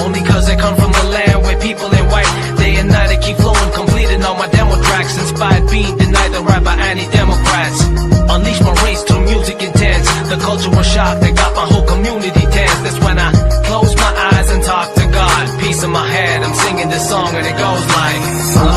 only cause I come from the land where people ain't white. Day and night I keep flowing, completing all my demo tracks. Inspired being denied the rap by anti-democrats. Unleash my race to music intense. The cultural shock that got my whole community tense. That's when I close my eyes and talk to God. Peace in my head, I'm singing this song and it goes like